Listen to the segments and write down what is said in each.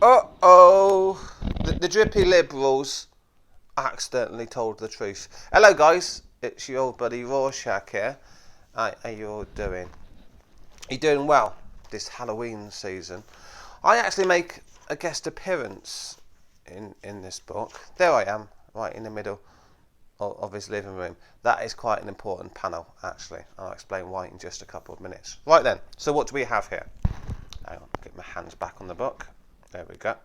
Uh-oh! The drippy liberals accidentally told the truth. Hello guys, it's your old buddy Rorschach here. How you all doing? You doing well this Halloween season? I actually make a guest appearance in this book. There I am, right in the middle of his living room. That is quite an important panel, actually. I'll explain why in just a couple of minutes. Right then, so what do we have here? Hang on, get my hands back on the book. There we go.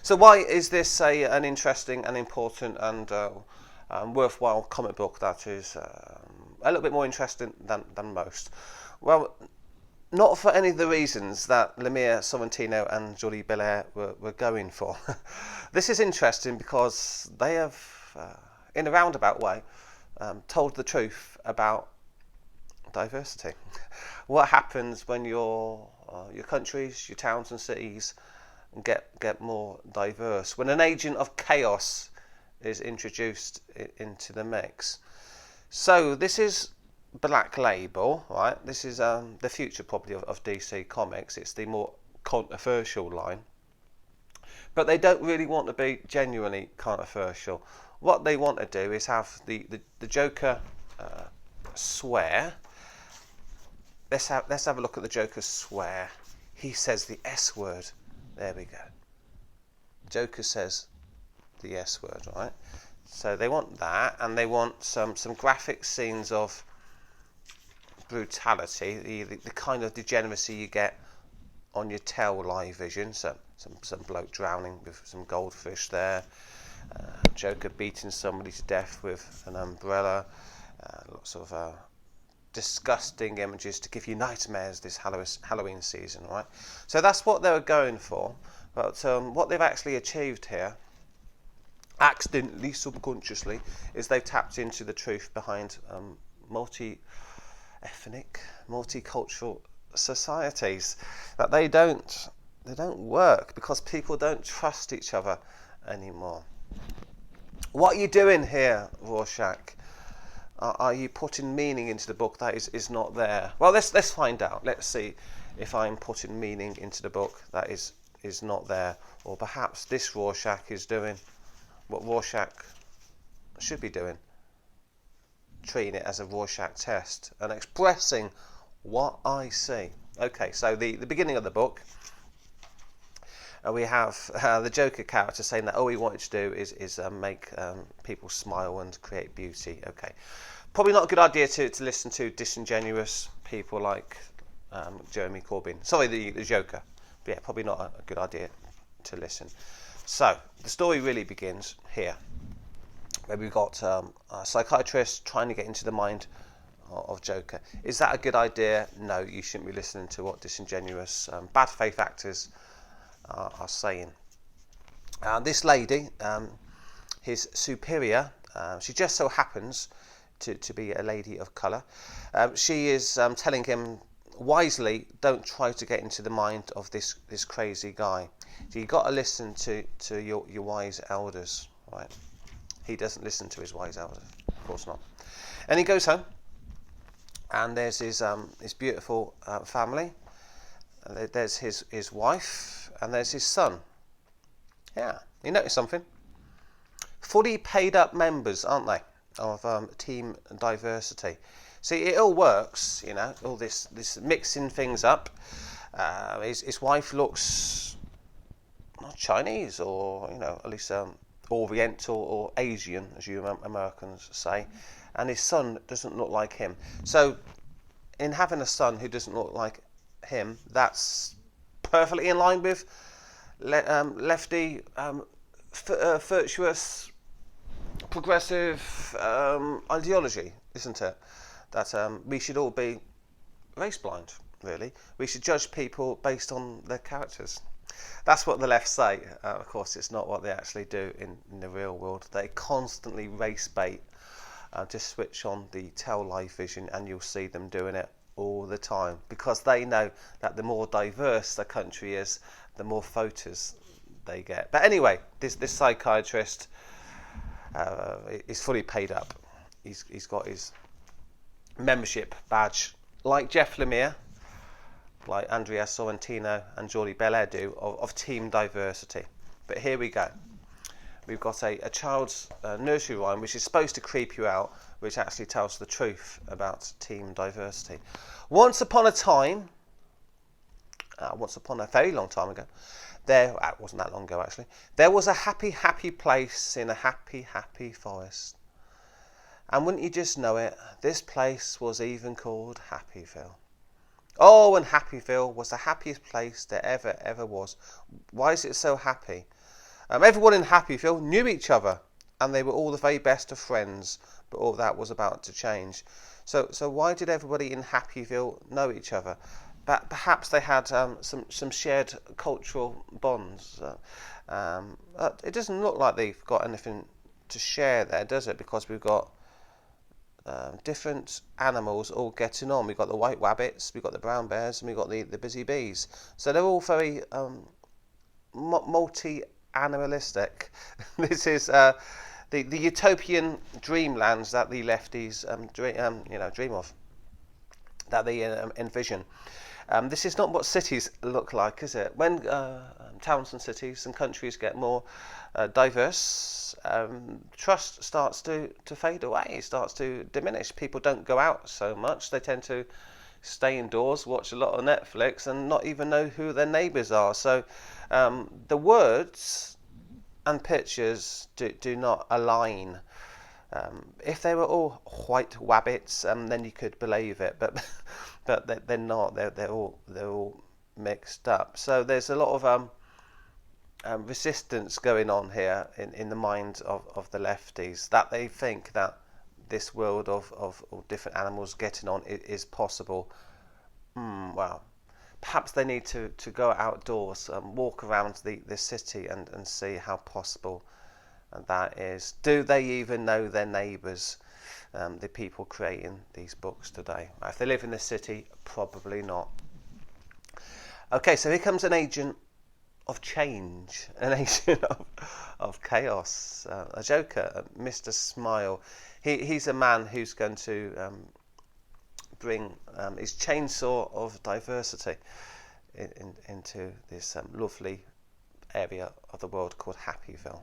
So why is this an interesting and important and worthwhile comic book that is a little bit more interesting than most? Well, not for any of the reasons that Lemire Sorrentino and Jordi Belair were going for. This is interesting because they have, in a roundabout way, told the truth about diversity. What happens when your countries, your towns and cities get more diverse, when an agent of chaos is introduced into the mix? So this is Black Label, right? This is the future probably of DC Comics. It's the more controversial line, but they don't really want to be genuinely controversial. What they want to do is have the Joker swear. Let's have a look at the Joker swear. He says the S word. There we go. Joker says the S word, right? So they want that, and they want some graphic scenes of brutality, the kind of degeneracy you get on your Tell live vision. So some bloke drowning with some goldfish there. Joker beating somebody to death with an umbrella. Lots of disgusting images to give you nightmares this Halloween season, right? So that's what they were going for. But what they've actually achieved here, accidentally, subconsciously, is they've tapped into the truth behind multi-ethnic, multicultural societies. That they don't work because people don't trust each other anymore. What are you doing here, Rorschach? Are you putting meaning into the book that is not there? Well, let's find out. Let's see if I'm putting meaning into the book that is not there, or perhaps this Rorschach is doing what Rorschach should be doing, treating it as a Rorschach test and expressing what I see. Okay, so the beginning of the book, we have the Joker character saying that all he wanted to do is make people smile and create beauty. Okay, probably not a good idea to listen to disingenuous people like Jeremy Corbyn. Sorry, the Joker. But yeah, probably not a good idea to listen. So the story really begins here, where we've got a psychiatrist trying to get into the mind of Joker. Is that a good idea? No, you shouldn't be listening to what disingenuous, bad faith actors are saying. This lady, his superior, she just so happens to be a lady of colour. She is telling him wisely, don't try to get into the mind of this crazy guy. So you've got to listen to your wise elders, right? He doesn't listen to his wise elders, of course not. And he goes home, and there's his beautiful family. There's his wife, and there's his son. Yeah, you notice something? Fully paid up members, aren't they, of team diversity. See, it all works, you know, all this mixing things up. His wife looks not Chinese, or, you know, at least Oriental or Asian, as you Americans say. And his son doesn't look like him. So, in having a son who doesn't look like him, that's perfectly in line with lefty, virtuous, progressive ideology, isn't it? That we should all be race blind, really. We should judge people based on their characters. That's what the left say. Of course, it's not what they actually do in the real world. They constantly race bait. Just switch on the Tell live vision and you'll see them doing it all the time, because they know that the more diverse the country is, the more voters they get. But anyway, this psychiatrist is fully paid up. He's got his membership badge, like Jeff Lemire, like Andrea Sorrentino and Julie Belair do, of team diversity. But here we go. We've got a child's nursery rhyme which is supposed to creep you out, which actually tells the truth about team diversity. Once upon a very long time ago, it wasn't that long ago actually, there was a happy, happy place in a happy, happy forest. And wouldn't you just know it, this place was even called Happyville. Oh, and Happyville was the happiest place there ever was. Why is it so happy? Everyone in Happyville knew each other, and they were all the very best of friends, but all that was about to change. So why did everybody in Happyville know each other? Perhaps they had some shared cultural bonds. It doesn't look like they've got anything to share there, does it? Because we've got different animals all getting on. We've got the white rabbits, we've got the brown bears, and we've got the busy bees. So they're all very multi-animalistic. This is the utopian dreamlands that the lefties dream of, that they envision. This is not what cities look like, is it? When towns and cities and countries get more diverse, trust starts to fade away, starts to diminish. People don't go out so much. They tend to stay indoors, watch a lot of Netflix, and not even know who their neighbours are. So the words and pictures do not align. If they were all white rabbits, then you could believe it, but they're not. They're all mixed up. So there's a lot of resistance going on here in the mind of the lefties, that they think that this world of different animals getting on is possible. Well, perhaps they need to go outdoors, walk around the city and see how possible that is. Do they even know their neighbours, the people creating these books today? If they live in the city, probably not. Okay, so here comes an agent of change, an agent of chaos, a joker, Mr. Smile. He's a man who's going to bring his chainsaw of diversity into this lovely area of the world called Happyville.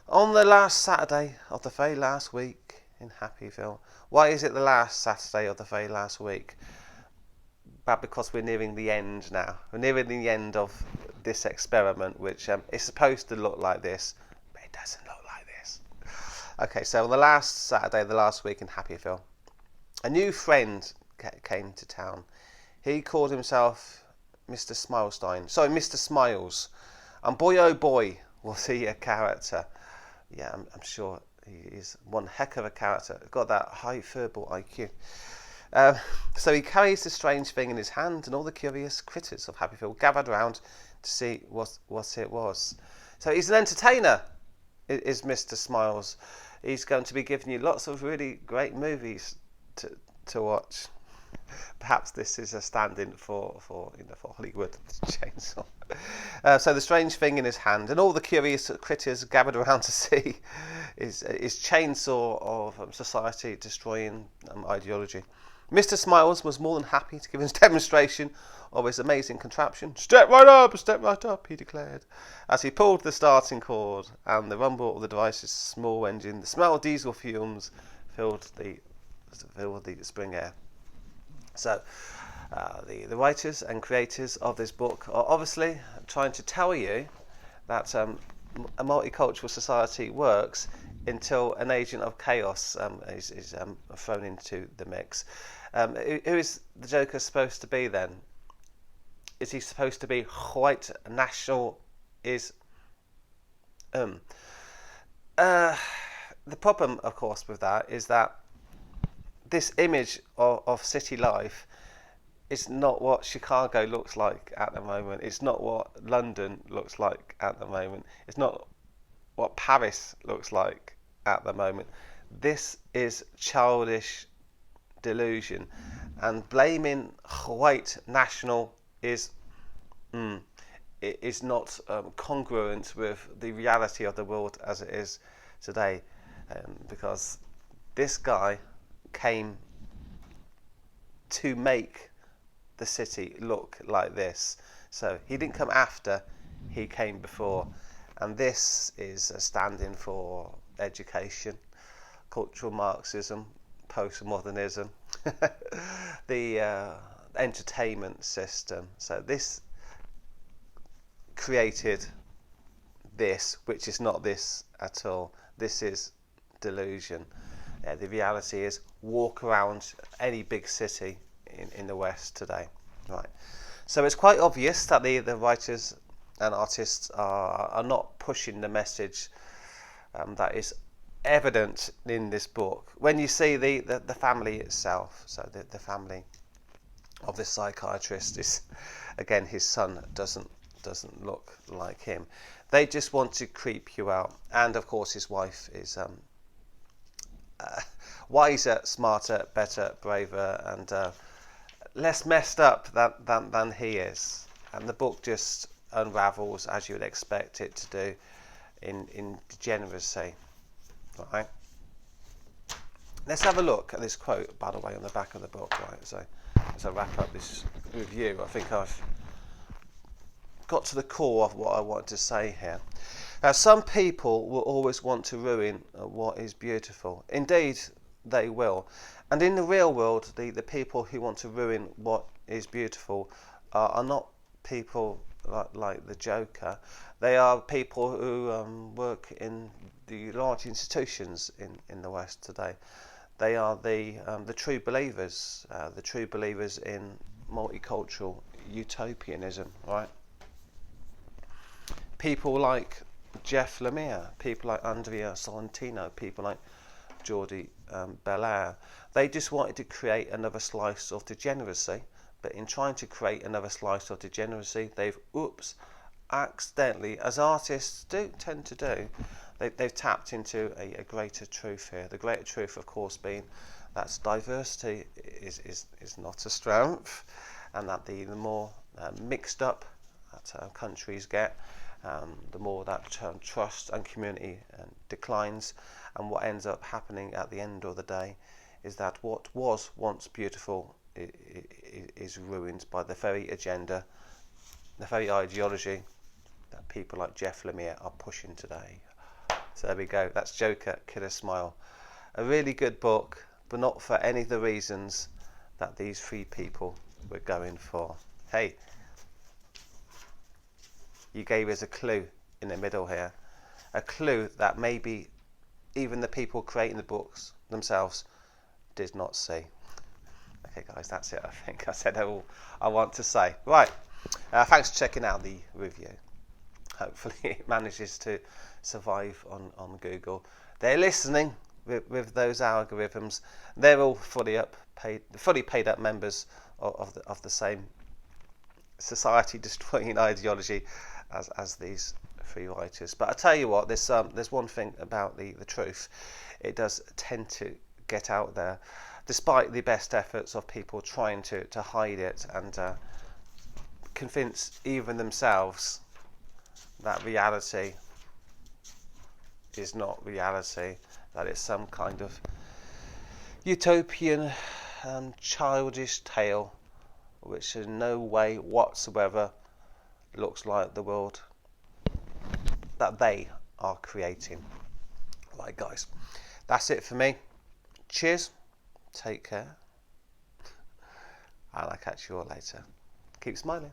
On the last Saturday of the very last week in Happyville. Why is it the last Saturday of the very last week? But because we're nearing the end now. We're nearing the end of this experiment, which is supposed to look like this, but it doesn't look like this. Okay, so on the last Saturday of the last week in Happyville, a new friend came to town. He called himself Mr. Mr. Smiles. And boy oh boy was he a character. Yeah, I'm sure he is one heck of a character. Got that high verbal IQ. So he carries the strange thing in his hand, and all the curious critters of Happyville gathered round to see what it was. So he's an entertainer, is Mr. Smiles. He's going to be giving you lots of really great movies to watch. Perhaps this is a stand-in for Hollywood chainsaw. So the strange thing in his hand, and all the curious critters gathered around to see his chainsaw of society destroying ideology. Mr. Smiles was more than happy to give his demonstration of his amazing contraption. Step right up, he declared, as he pulled the starting cord, and the rumble of the device's small engine, the smell of diesel fumes filled the spring air. So, the writers and creators of this book are obviously trying to tell you that a multicultural society works until an agent of chaos is thrown into the mix. Who is the Joker supposed to be then? Is he supposed to be white national? The problem, of course, with that is that this image of city life is not what Chicago looks like at the moment. It's not what London looks like at the moment. It's not what Paris looks like at the moment. This is childish delusion, and blaming white national is not congruent with the reality of the world as it is today, because this guy came to make the city look like this. So he didn't come after, he came before. And this is standing for education, cultural Marxism, postmodernism, the entertainment system. So this created this, which is not this at all. This is delusion. The reality is, walk around any big city in the West today. Right. So it's quite obvious that the writers and artists are not pushing the message that is evident in this book. When you see the family itself, so the family of this psychiatrist is, again, his son doesn't look like him. They just want to creep you out. And of course his wife is wiser, smarter, better, braver, and less messed up than he is. And the book just unravels as you would expect it to do in degeneracy. Right. Let's have a look at this quote, by the way, on the back of the book. Right. So as I wrap up this review, I think I've got to the core of what I want to say here. Now, some people will always want to ruin what is beautiful. Indeed, they will. And in the real world, the people who want to ruin what is beautiful are not people like the Joker. They are people who work in the large institutions in the West today. They are the true believers in multicultural utopianism, right? People like Jeff Lemire, people like Andrea Sorrentino, people like Jordi Belair. They just wanted to create another slice of degeneracy, but in trying to create another slice of degeneracy, they've accidentally, as artists do tend to do, they've tapped into a greater truth here. The greater truth, of course, being that diversity is not a strength, and that the more mixed up that countries get, the more that trust and community declines. And what ends up happening at the end of the day is that what was once beautiful is ruined by the very agenda, the very ideology that people like Jeff Lemire are pushing today. So there we go. That's Joker, Killer Smile. A really good book, but not for any of the reasons that these three people were going for. Hey, you gave us a clue in the middle here. A clue that maybe even the people creating the books themselves did not see. Okay guys, that's it. I think I said all I want to say. Right, thanks for checking out the review. Hopefully it manages to survive on Google. They're listening with those algorithms. They're all fully paid up members of the same society destroying ideology as these three writers. But I tell you what, there's one thing about the truth. It does tend to get out there, despite the best efforts of people trying to hide it and convince even themselves that reality is not reality, that it's some kind of utopian childish tale which in no way whatsoever looks like the world that they are creating. Right guys, that's it for me. Cheers, take care, and I'll catch you all later. Keep smiling.